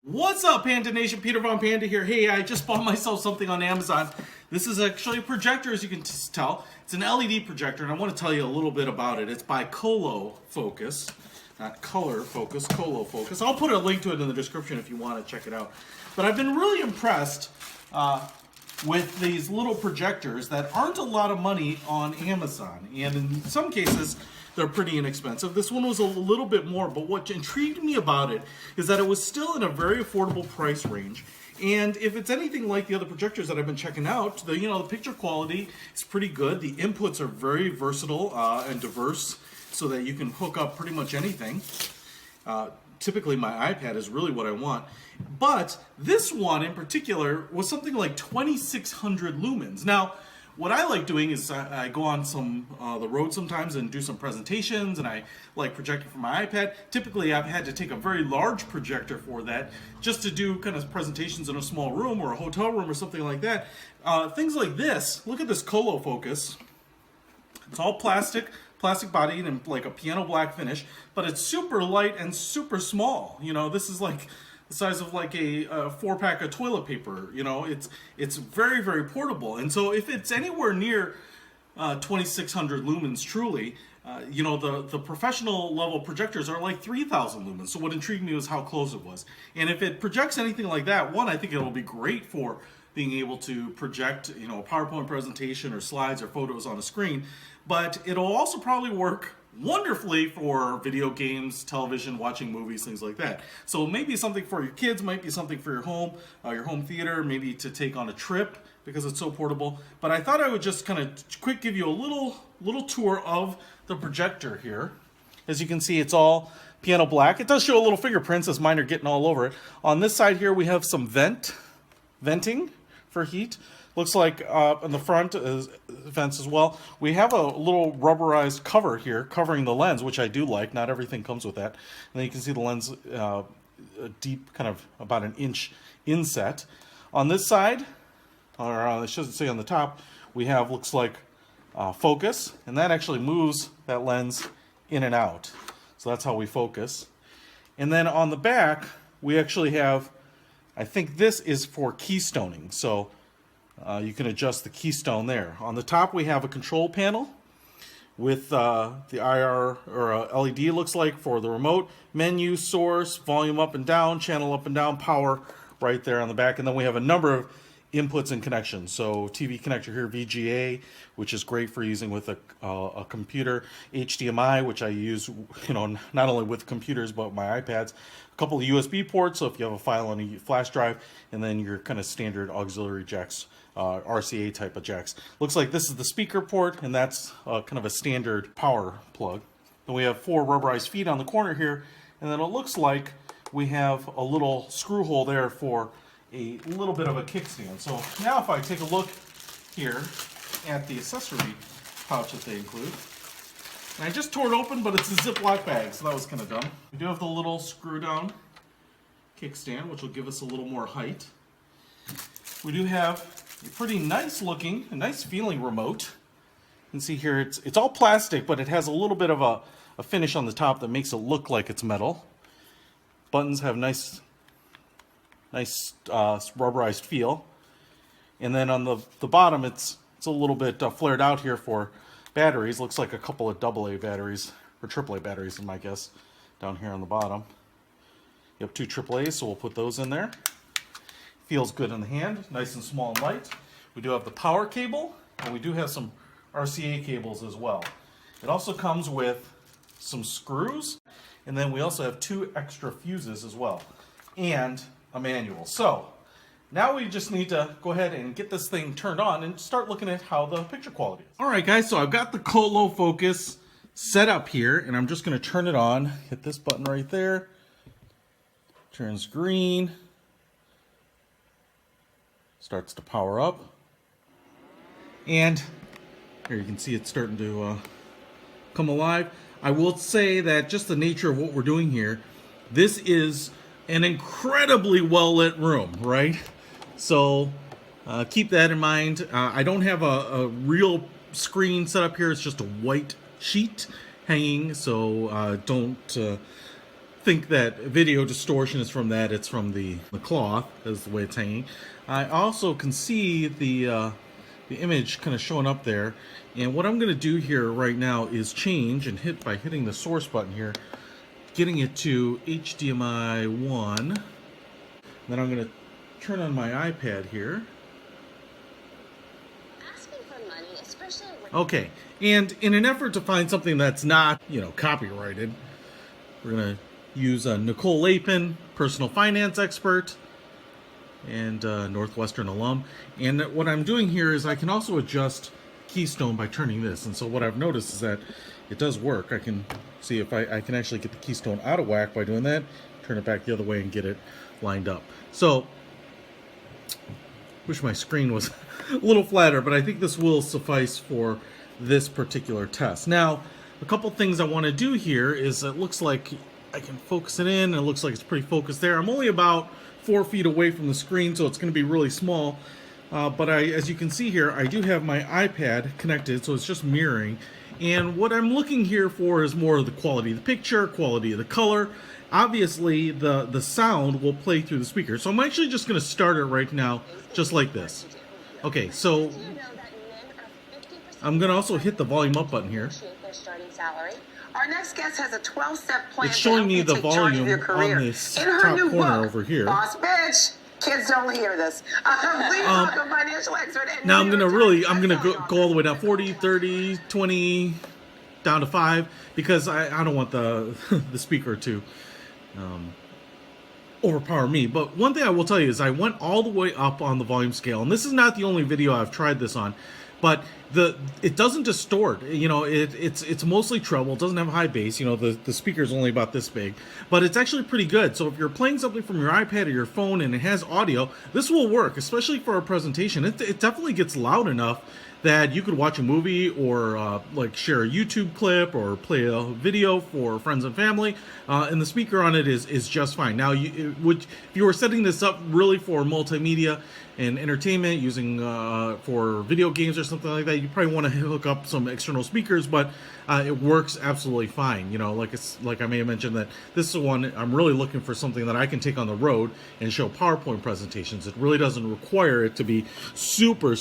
What's up, Panda Nation? Peter Von Panda here. Hey, I just bought myself something on Amazon. This is actually a projector, as you can tell. It's an LED projector, and I want to tell you a little bit about it. It's by ColoFocus, not ColorFocus, ColoFocus. I'll put a link to it in the description if you want to check it out. But I've been really impressed with these little projectors that aren't a lot of money on Amazon. And in some cases, they're pretty inexpensive. This one was a little bit more, but what intrigued me about it is that it was still in a very affordable price range. And if it's anything like the other projectors that I've been checking out, the picture quality is pretty good. The inputs are very versatile and diverse, so that you can hook up pretty much anything. Typically my iPad is really what I want. But this one in particular was something like 2,600 lumens. Now, what I like doing is I go on the road sometimes and do some presentations, and I like projecting from my iPad. Typically, I've had to take a very large projector for that, just to do kind of presentations in a small room or a hotel room or something like that. Things like this. Look at this ColoFocus. It's all plastic bodied and like a piano black finish, but it's super light and super small. You know, this is like the size of like a 4-pack of toilet paper. You know, it's very, very portable. And so if it's anywhere near 2,600 lumens, truly, the professional level projectors are like 3,000 lumens. So what intrigued me was how close it was. And if it projects anything like that, one, I think it'll be great for being able to project, a PowerPoint presentation or slides or photos on a screen. But it'll also probably work wonderfully for video games, television, watching movies, things like that. So maybe something for your kids, might be something for your home theater, maybe to take on a trip because it's so portable. But I thought I would just kind of quick give you a little tour of the projector here. As you can see, it's all piano black. It does show a little fingerprints as mine are getting all over it. On this side here, we have some venting for heat. Looks like in the front is vents as well. We have a little rubberized cover here covering the lens, which I do like. Not everything comes with that. And then you can see the lens deep, kind of about an inch inset. On this side, or I should say on the top, we have, looks like focus, and that actually moves that lens in and out. So that's how we focus. And then on the back, we actually have, I think this is for keystoning. So you can adjust the keystone there. On the top, we have a control panel with the IR or LED, looks like, for the remote. Menu, source, volume up and down, channel up and down, power right there on the back. And then we have a number of inputs and connections. So TV connector here, VGA, which is great for using with a computer. HDMI, which I use, not only with computers but my iPads. A couple of USB ports, so if you have a file on a flash drive, and then your kind of standard auxiliary jacks, RCA type of jacks. Looks like this is the speaker port, and that's kind of a standard power plug. Then we have 4 rubberized feet on the corner here, and then it looks like we have a little screw hole there for a little bit of a kickstand. So now if I take a look here at the accessory pouch that they include, and I just tore it open, but it's a Ziploc bag, so that was kind of dumb. We do have the little screw down kickstand, which will give us a little more height. We do have a pretty nice looking, a nice feeling remote. You can see here it's all plastic, but it has a little bit of a finish on the top that makes it look like it's metal. Buttons have nice rubberized feel. And then on the bottom, it's a little bit flared out here for batteries. Looks like a couple of AA batteries, or AAA batteries in my guess, down here on the bottom. You have 2 AAAs, so we'll put those in there. Feels good in the hand, nice and small and light. We do have the power cable, and we do have some RCA cables as well. It also comes with some screws, and then we also have 2 extra fuses as well, and a manual. So now we just need to go ahead and get this thing turned on and start looking at how the picture quality is. All right, guys, so I've got the ColoFocus set up here, and I'm just going to turn it on. Hit this button right there. Turns green. Starts to power up. And here you can see it's starting to come alive. I will say that just the nature of what we're doing here, this is an incredibly well-lit room, right? So keep that in mind. I don't have a real screen set up here. It's just a white sheet hanging, so don't think that video distortion is from that. It's from the cloth, is the way it's hanging. I also can see the image kind of showing up there. And what I'm going to do here right now is change and hit by hitting the source button here, getting it to HDMI 1. Then I'm going to turn on my iPad here. Asking for money, especially okay, and in an effort to find something that's not, you know, copyrighted, we're going to use Nicole Lapin, personal finance expert and Northwestern alum. And what I'm doing here is I can also adjust keystone by turning this. And so what I've noticed is that it does work. I can see if I can actually get the keystone out of whack by doing that, turn it back the other way and get it lined up. So, wish my screen was a little flatter, but I think this will suffice for this particular test. Now, a couple things I want to do here is it looks like I can focus it in, and it looks like it's pretty focused there. I'm only about 4 feet away from the screen, so it's going to be really small. But as you can see here, I do have my iPad connected, so it's just mirroring. And what I'm looking here for is more of the quality of the picture, quality of the color. Obviously, the sound will play through the speaker. So I'm actually just going to start it right now, just like this. Okay, so I'm going to also hit the volume up button here. Our next guest has a 12-step plan. It's showing me the volume on this top corner over here. Boss bitch. Kids don't hear this. Please welcome financial expert. Now I'm gonna go all the way down, 40, 30, 20, down to 5, because I don't want the the speaker to overpower me. But one thing I will tell you is I went all the way up on the volume scale, and this is not the only video I've tried this on, but it doesn't distort. You know, it's mostly treble. It doesn't have high bass. You know, the speaker is only about this big, but it's actually pretty good. So if you're playing something from your iPad or your phone and it has audio, this will work, especially for a presentation. It definitely gets loud enough that you could watch a movie or like share a YouTube clip or play a video for friends and family, and the speaker on it is just fine. Now, if you were setting this up really for multimedia and entertainment, using for video games or something like that, you probably want to hook up some external speakers, but it works absolutely fine. You know, like I may have mentioned that this is one I'm really looking for, something that I can take on the road and show PowerPoint presentations. It really doesn't require it to be super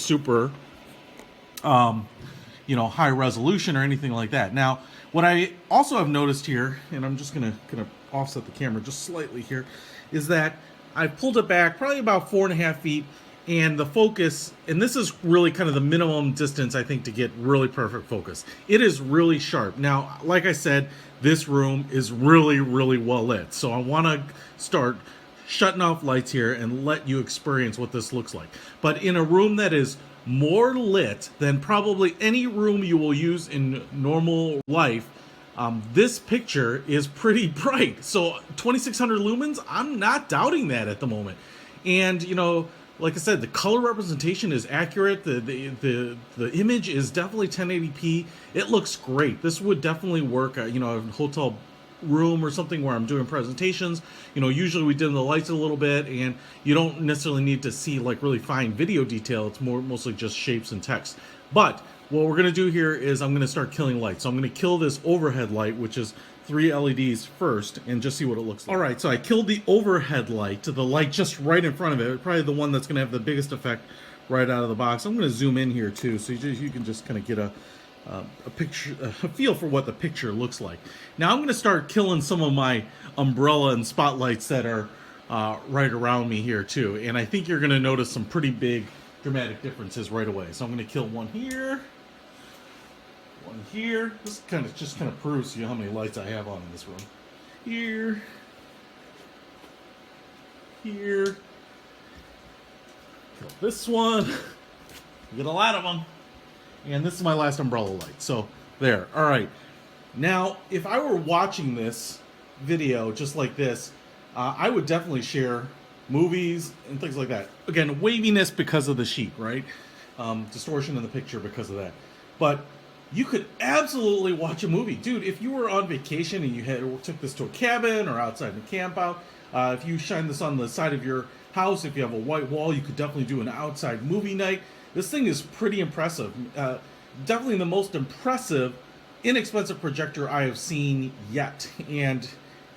you know, high resolution or anything like that. Now, what I also have noticed here, and I'm just gonna offset the camera just slightly here, is that I pulled it back probably about 4.5 feet, and the focus, and this is really kind of the minimum distance I think to get really perfect focus. It is really sharp. Now, like I said, this room is really well lit, so I want to start shutting off lights here and let you experience what this looks like. But in a room that is more lit than probably any room you will use in normal life, this picture is pretty bright. So 2600 lumens, I'm not doubting that at the moment. And you know, like I said, the color representation is accurate. The image is definitely 1080p. It looks great. This would definitely work, you know, a hotel room or something where I'm doing presentations. You know, usually we dim the lights a little bit, and you don't necessarily need to see like really fine video detail. It's mostly just shapes and text. But what we're going to do here is I'm going to start killing lights. So I'm going to kill this overhead light, which is 3 LEDs first, and just see what it looks like. All right, so I killed the overhead light, the light just right in front of it, probably the one that's going to have the biggest effect right out of the box. I'm going to zoom in here too, so you can just kind of get a picture, a feel for what the picture looks like. Now I'm going to start killing some of my umbrella and spotlights that are right around me here too, and I think you're going to notice some pretty big dramatic differences right away. So I'm going to kill one here, one here. This just kind of proves to you how many lights I have on in this room. Here, here. Kill this one. You get a lot of them. And this is my last umbrella light. So there. All right. Now, if I were watching this video just like this, I would definitely share movies and things like that. Again, waviness because of the sheet, right? Distortion in the picture because of that. But you could absolutely watch a movie. Dude, if you were on vacation and you took this to a cabin or outside in a camp out, if you shine this on the side of your house, if you have a white wall, you could definitely do an outside movie night. This thing is pretty impressive. Definitely the most impressive, inexpensive projector I have seen yet. And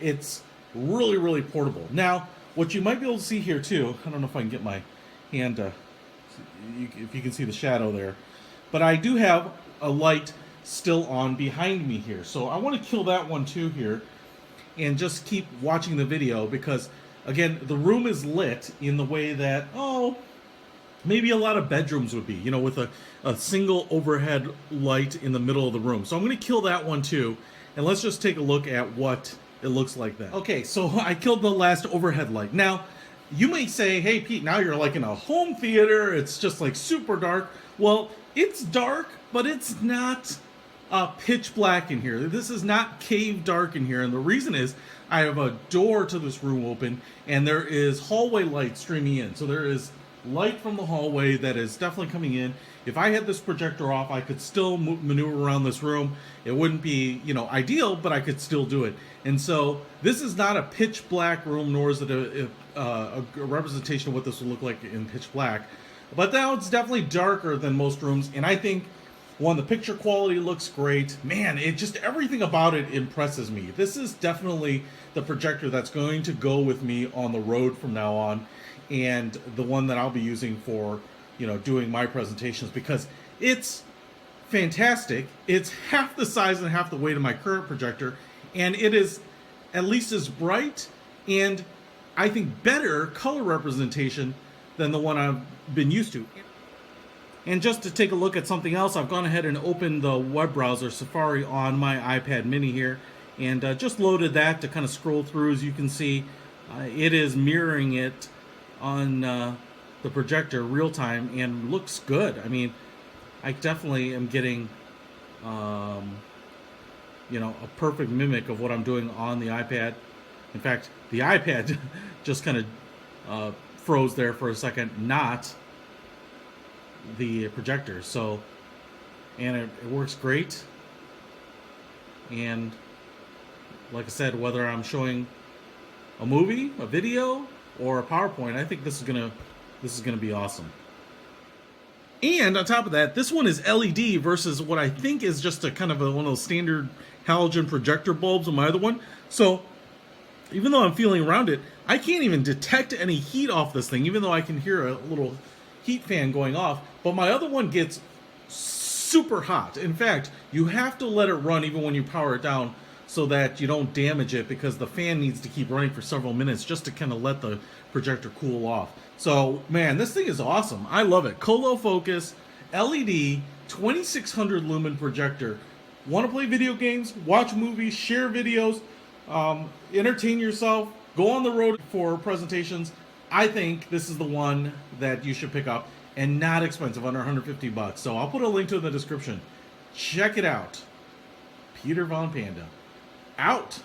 it's really, really portable. Now, what you might be able to see here too, I don't know if I can get my hand, if you can see the shadow there, but I do have a light still on behind me here. So I want to kill that one too here and just keep watching the video because, again, the room is lit in the way that, maybe a lot of bedrooms would be, you know, with a single overhead light in the middle of the room. So I'm going to kill that one too, and let's just take a look at what it looks like then. Okay, so I killed the last overhead light. Now, you may say, hey Pete, now you're like in a home theater, it's just like super dark. Well, it's dark, but it's not pitch black in here. This is not cave dark in here, and the reason is I have a door to this room open, and there is hallway light streaming in. So there is light from the hallway that is definitely coming in. If I had this projector off, I could still maneuver around this room. It wouldn't be, you know, ideal, but I could still do it. And so this is not a pitch black room, nor is it a representation of what this would look like in pitch black. But now it's definitely darker than most rooms, and I think, one, the picture quality looks great. Man, it just, everything about it impresses me. This is definitely the projector that's going to go with me on the road from now on, and the one that I'll be using for, you know, doing my presentations, because it's fantastic. It's half the size and half the weight of my current projector, and it is at least as bright and I think better color representation than the one I've been used to. And just to take a look at something else, I've gone ahead and opened the web browser Safari on my iPad mini here, and just loaded that to kind of scroll through. As you can see, it is mirroring it on the projector real time and looks good. I mean, I definitely am getting you know, a perfect mimic of what I'm doing on the iPad. In fact, the iPad just kind of froze there for a second, not the projector. So, and it works great. And like I said, whether I'm showing a movie, a video, or a PowerPoint, I think this is gonna be awesome. And on top of that, this one is LED versus what I think is just a kind of one of those standard halogen projector bulbs on my other one. So even though I'm feeling around it, I can't even detect any heat off this thing, even though I can hear a little heat fan going off. But my other one gets super hot. In fact, you have to let it run even when you power it down so that you don't damage it, because the fan needs to keep running for several minutes just to kind of let the projector cool off. So, man, this thing is awesome. I love it. ColoFocus LED 2600 lumen projector. Want to play video games, watch movies, share videos, entertain yourself, go on the road for presentations. I think this is the one that you should pick up, and not expensive, under 150 bucks. So I'll put a link to it in the description. Check it out. Peter Von Panda. Out.